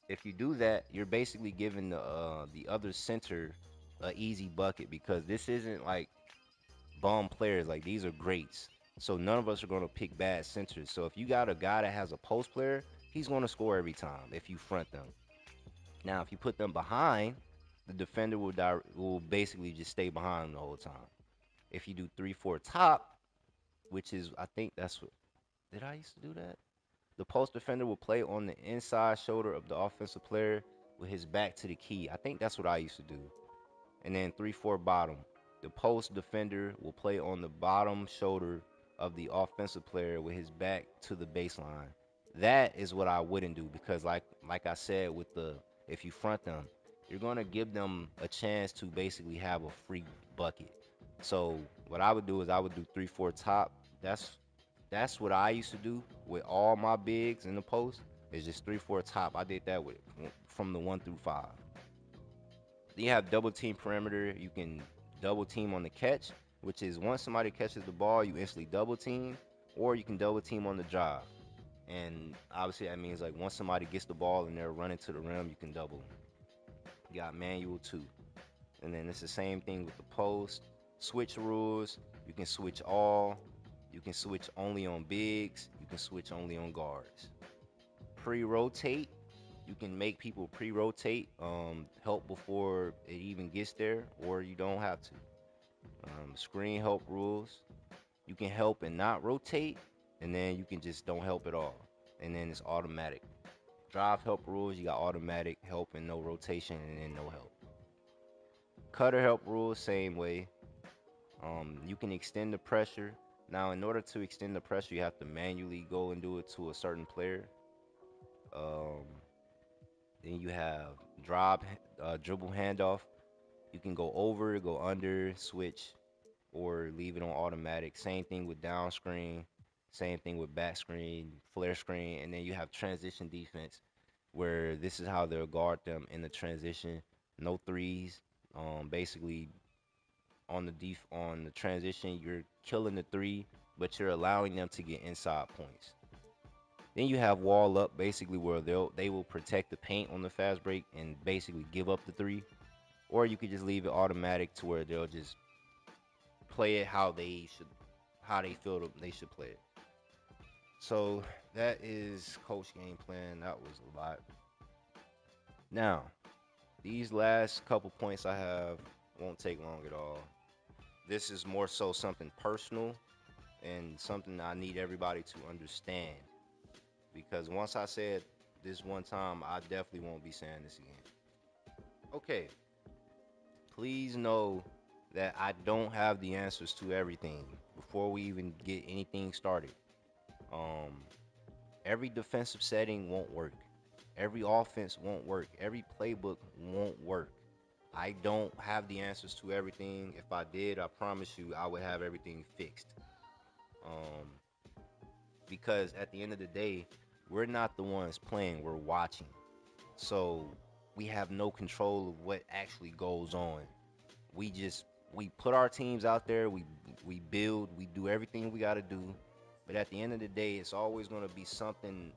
if you do that, you're basically giving the other center a easy bucket, because this isn't like bum players. Like these are greats. So none of us are going to pick bad centers. So if you got a guy that has a post player, he's going to score every time if you front them. Now, if you put them behind, the defender will basically just stay behind them the whole time. If you do 3-4 top, which is I think that's what did I used to do that? The post defender will play on the inside shoulder of the offensive player with his back to the key. I think that's what I used to do. And then 3-4 bottom. The post defender will play on the bottom shoulder of the offensive player with his back to the baseline. That is what I wouldn't do because like I said with the if you front them, you're going to give them a chance to basically have a free bucket. So what I would do is I would do 3-4 top. That's what I used to do with all my bigs in the post. Is just 3-4 top. I did that with from the 1 through 5. Then you have double team perimeter. You can double team on the catch, which is once somebody catches the ball, you instantly double team, or you can double team on the drive. And obviously that means like once somebody gets the ball and they're running to the rim, you can double them. You got manual too. And then it's the same thing with the post. Switch rules. You can switch all. You can switch only on bigs. You can switch only on guards. Pre-rotate. You can make people pre-rotate, help before it even gets there, or you don't have to. Screen help rules. You can help and not rotate, and then you can just don't help at all, and then it's automatic. Drive help rules. You got automatic help and no rotation, and then no help. Cutter help rules, same way. You can extend the pressure. Now, in order to extend the pressure, you have to manually go and do it to a certain player. Um, then you have dribble handoff. You can go over, go under, switch, or leave it on automatic. Same thing with down screen. Same thing with back screen, flare screen, and then you have transition defense, where this is how they'll guard them in the transition. No threes. Basically, on the transition, you're killing the three, but you're allowing them to get inside points. Then you have wall up, basically where they will protect the paint on the fast break and basically give up the three, or you could just leave it automatic to where they'll just play it how they feel they should play it. So that is coach game plan. That was a lot. Now these last couple points I have won't take long at all. This is more so something personal and something I need everybody to understand. Because once I said this one time, I definitely won't be saying this again. Okay, please know that I don't have the answers to everything before we even get anything started. Um, every defensive setting won't work. Every offense won't work. Every playbook won't work. I don't have the answers to everything. If I did, I promise you I would have everything fixed. Um, because at the end of the day, we're not the ones playing, we're watching. So we have no control of what actually goes on. We just we put our teams out there, we build, we do everything we got to do. But at the end of the day, it's always going to be something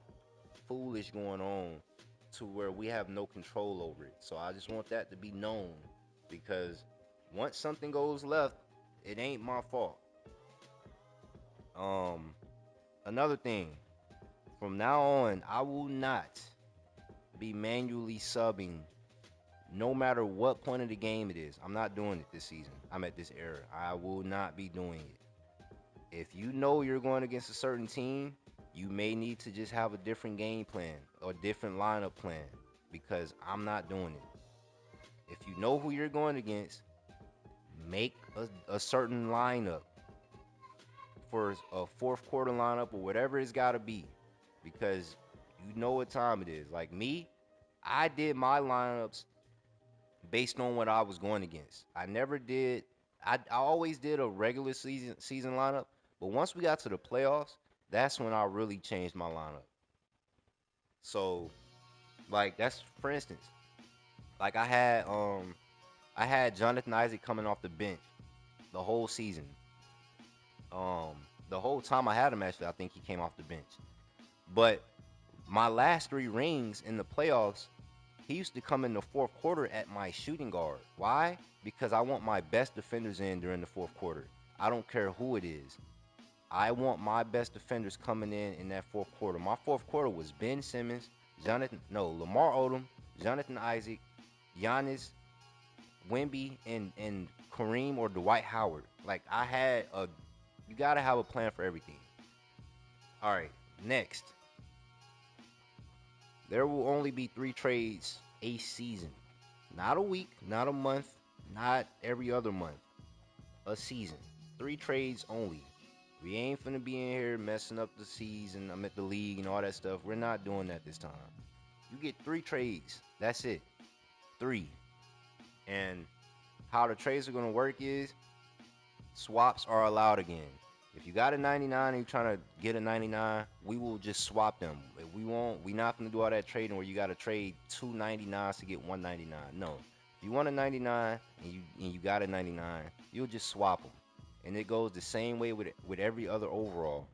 foolish going on to where we have no control over it. So I just want that to be known because once something goes left, it ain't my fault. Um Another thing, from now on, I will not be manually subbing no matter what point of the game it is. I'm not doing it this season. I'm at this era. I will not be doing it. If you know you're going against a certain team, you may need to just have a different game plan or different lineup plan because I'm not doing it. If you know who you're going against, make a certain lineup for a fourth quarter lineup or whatever it's got to be because you know what time it is. Like me, I did my lineups based on what I was going against. I never did. I always did a regular season lineup, but once we got to the playoffs, that's when I really changed my lineup. So, like that's for instance, like I had Jonathan Isaac coming off the bench the whole season. Um, the whole time I had him actually, I think he came off the bench. But my last three rings in the playoffs, he used to come in the fourth quarter at my shooting guard. Why? Because I want my best defenders in during the fourth quarter. I don't care who it is. I want my best defenders coming in that fourth quarter. My fourth quarter was Ben Simmons, Lamar Odom, Jonathan Isaac, Giannis, Wemby, and Kareem or Dwight Howard. Like you gotta have a plan for everything. All right, next. There will only be 3 trades a season. Not a week, not a month, not every other month. a season. 3 trades only. We ain't finna be in here messing up the season. I'm at the league and all that stuff. We're not doing that this time. You get 3 trades. That's it. 3. And how the trades are gonna work is swaps are allowed again. If you got a 99 and you're trying to get a 99, we will just swap them. If we won't, we not gonna do all that trading where you gotta trade 2 99s to get 199. No. If you want a 99 and you got a 99, you'll just swap them. And it goes the same way with every other overall.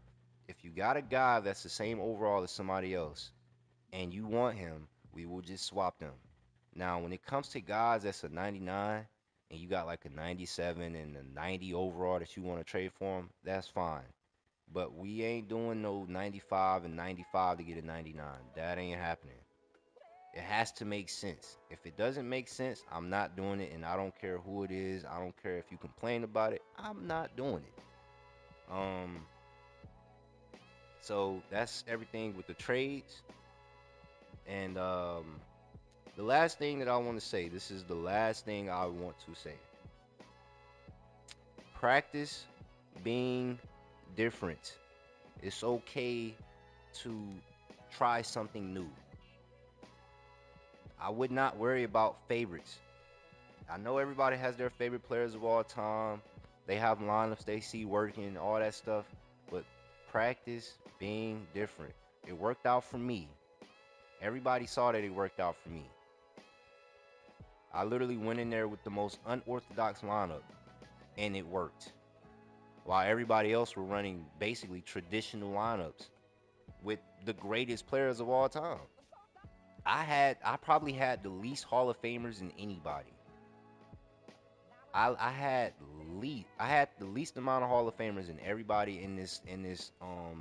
If you got a guy that's the same overall as somebody else and you want him, we will just swap them. Now, when it comes to guys that's a 99 and you got like a 97 and a 90 overall that you want to trade for him, that's fine. But we ain't doing no 95 and 95 to get a 99. That ain't happening. It has to make sense. If it doesn't make sense, I'm not doing it, and I don't care who it is. I don't care if you complain about it. I'm not doing it. Um, so that's everything with the trades. And the last thing that I want to say, this is the last thing I want to say. Practice being different. It's okay to try something new. I would not worry about favorites. I know everybody has their favorite players of all time. They have lineups they see working, all that stuff. But practice being different. It worked out for me. Everybody saw that it worked out for me. I literally went in there with the most unorthodox lineup, and it worked. While everybody else were running basically traditional lineups with the greatest players of all time. I probably had the least Hall of Famers than anybody. I had the least amount of Hall of Famers than everybody in this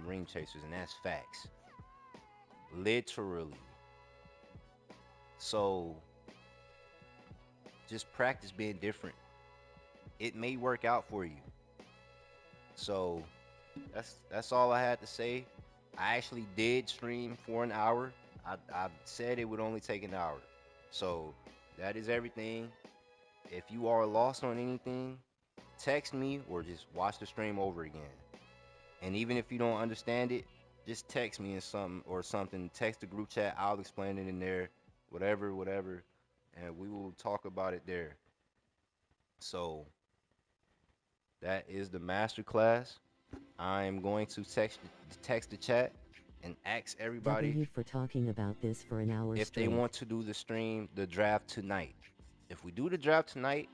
Ring Chasers, and that's facts. Literally. So just practice being different. It may work out for you. So that's all I had to say. I actually did stream for an hour. I said it would only take an hour. So that is everything. If you are lost on anything, text me or just watch the stream over again. And even if you don't understand it, just text me in something or something. Text the group chat. I'll explain it in there. Whatever, whatever. And we will talk about it there. So that is the masterclass. I'm going to text the chat and ask everybody W for talking about this for an hour if straight. they want to do the draft tonight. If we do the draft tonight,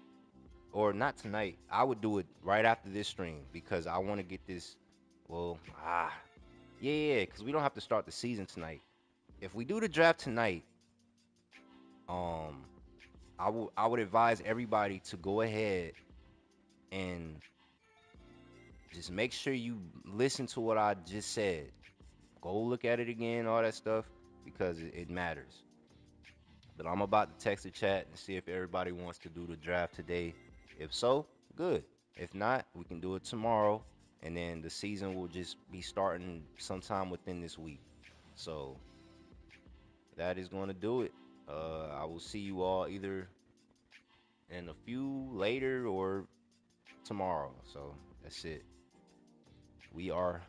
or not tonight, I would do it right after this stream because I want to get this. Well, yeah, because we don't have to start the season tonight. If we do the draft tonight, um, I would advise everybody to go ahead and just make sure you listen to what I just said. Go look at it again, all that stuff, because it matters. But I'm about to text the chat and see if everybody wants to do the draft today. If so, good. If not, we can do it tomorrow, and then the season will just be starting sometime within this week. So that is going to do it. I will see you all either in a few later or tomorrow. So that's it. We are